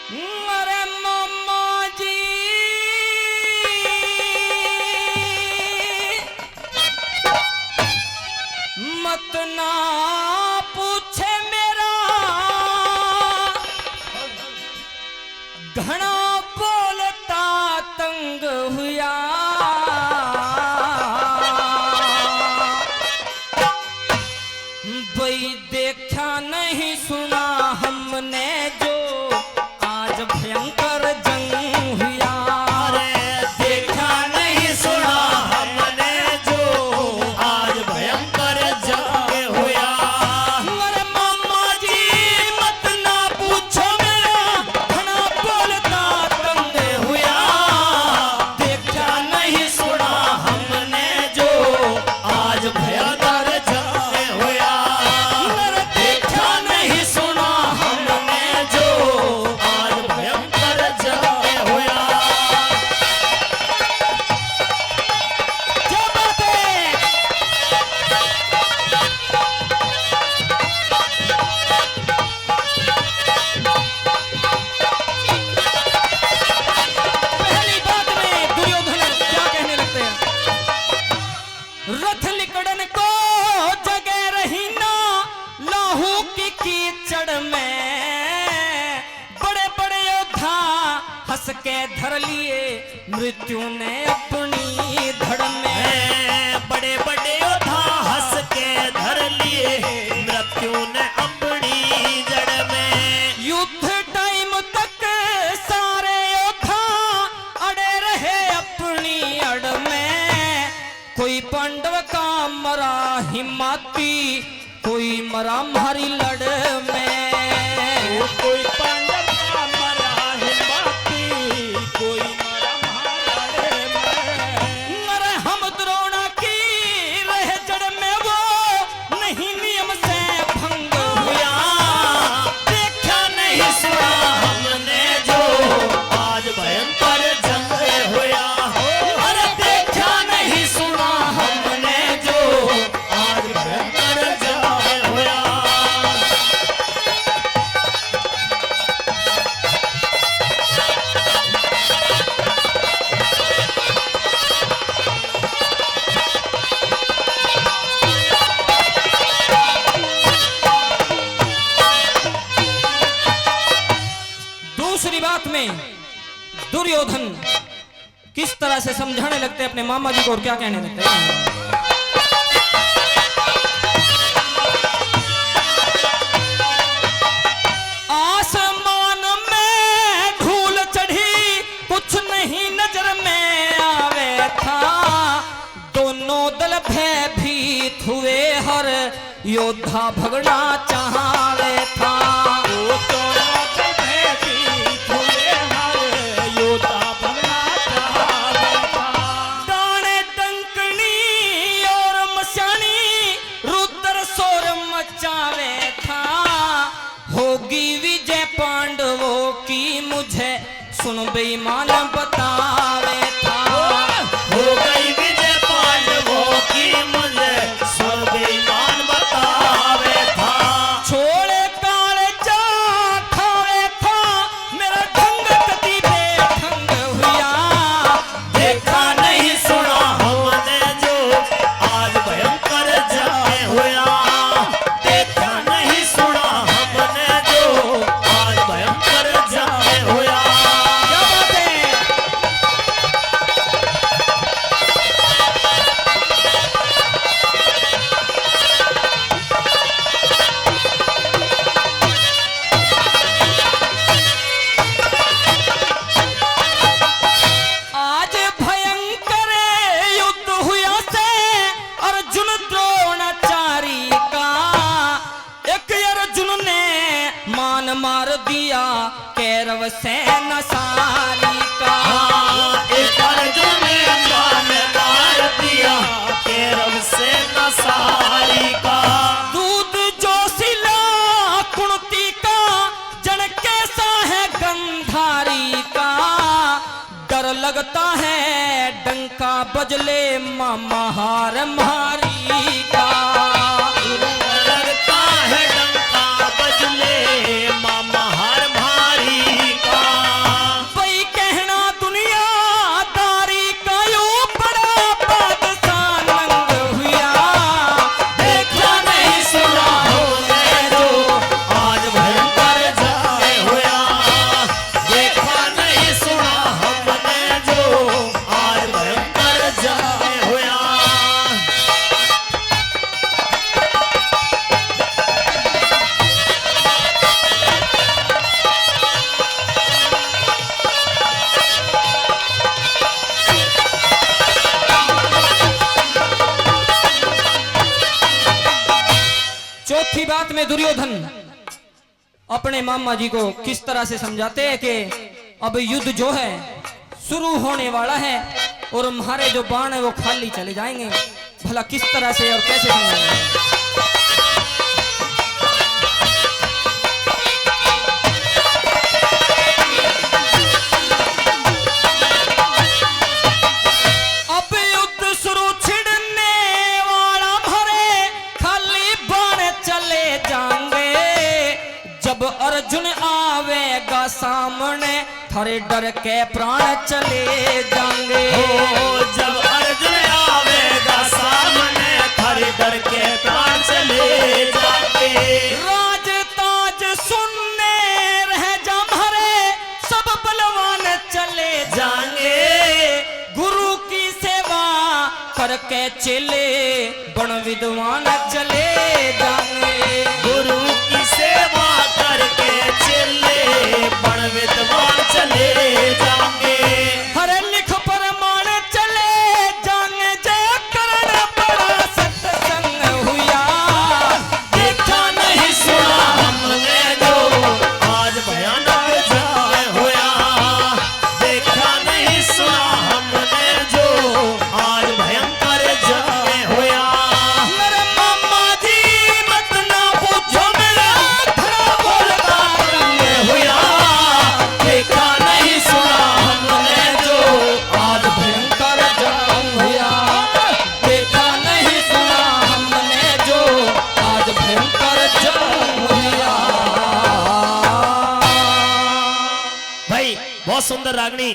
अरे मामा जी मत ना पूछे मेरा घना बोलता तंग हुआ भाई देखा नहीं सुना हमने जो आज भयंकर जंग हुआ देखा नहीं सुना हमने जो आज भयंकर जंग हुआ। अरे मामा जी मत ना पूछो मेरा घना बोलता तंग हुआ देखा नहीं सुना हमने जो आज भयंकर जंग हुआ। देखा नहीं सुना हमने जो आज भयंकर जंग हुआ। क्या बात है पहली बात में दुर्योधन क्या कहने लगते हैं रथ लिकड़न को जगह रही ना लाहू की कीचड़ में बड़े बड़े योद्धा हंस के धर लिए मृत्यु ने अपनी धड़ में बड़े बड़े योद्धा हंस के धर लिए मृत्यु ने अपनी जड़ में। युद्ध टाइम तक सारे योद्धा अड़े रहे अपनी अड़ में कोई पांडव का मरा हिम्मती कोई मरा मारी लड़ में कोई पांडव का मरा हिम्मती कोई मरा महालड़े में। अरे हम द्रोणा की रह जड़ में वो नहीं नियम से भंग हुआ देखा नहीं सुना हमने जो आज भयंकर जंग हुआ। अरे देखा नहीं सुना हमने जो आज भयंकर जंग हुआ। दूसरी बात में दुर्योधन किस तरह से समझाने लगते हैं अपने मामा जी को और क्या कहने लगते हैं आसमान में धूल चढ़ी कुछ नहीं नजर में आवे था दोनों दल भयभीत हुए हर योद्धा भगना चाहे था वो दोनों के भयभीत हुए हर योद्धा भगना चाहे था। डाणे डंकनी और मशानी रुद्र शोर मचावे था होगी विजय पांडवों की मुझे सुन बेईमान बतावे था हो गई विजय पांडवों की मुझे सुन बेईमान बतावे था। छोड़े काले जा खावे था मेरा ढंग कति बेढंग हुआ देखा नहीं सुना हमने जो आज भयंकर जंग हुआ। देखा नहीं सुना हमने जो आज भयंकर जंग हुआ। क्या बात है आज भयंकर युद्ध हुआ से अर्जुन द्रोणाचारी का एक अर्जुन ने मान मार दिया कैरव सेना सारी का एक अर्जुन ने मान मार दिया कैरव से नसारी का। दूध जोशिला कुणती का जन कैसा है गंधारी का डर लगता है डंका बजले मामा हार मारी का लगता है डंका बजले मामा हर भारी का। चौथी बात में दुर्योधन अपने मामा जी को किस तरह से समझाते हैं कि अब युद्ध जो है शुरू होने वाला है और हमारे जो बाण है वो खाली चले जाएंगे। भला किस तरह से और कैसे समझाएंगे। अर्जुन आवेगा सामने थारे डर के प्राण चले जाएंगे। जब अर्जुन आवेगा सामने थारे डर के प्राण चले जाएंगे। राज ताज सुनने रह जा भरे सब बलवान चले जाएंगे। गुरु की सेवा करके चले बन विद्वान चले जाएंगे। गुरु की सेवा करके चले बन विद्वान चले जाएंगे। हरे लिख प्रमाण चले जाएंगे। जय करण बड़ा सत्संग हुआ देखा नहीं सुना हमने जो आज भयानक जंग हुआ। देखा नहीं सुना हमने जो आज भयंकर जंग हुआ। मेरे मामा जी मत ना पूछो मेरा खड़ा बोलता रंग हुआ। देखा नहीं सुना हमने जो आज भयंकर जंग हुआ। देखा नहीं सुना हमने जो आज भयंकर जंग हुआ। भाई बहुत सुंदर रागनी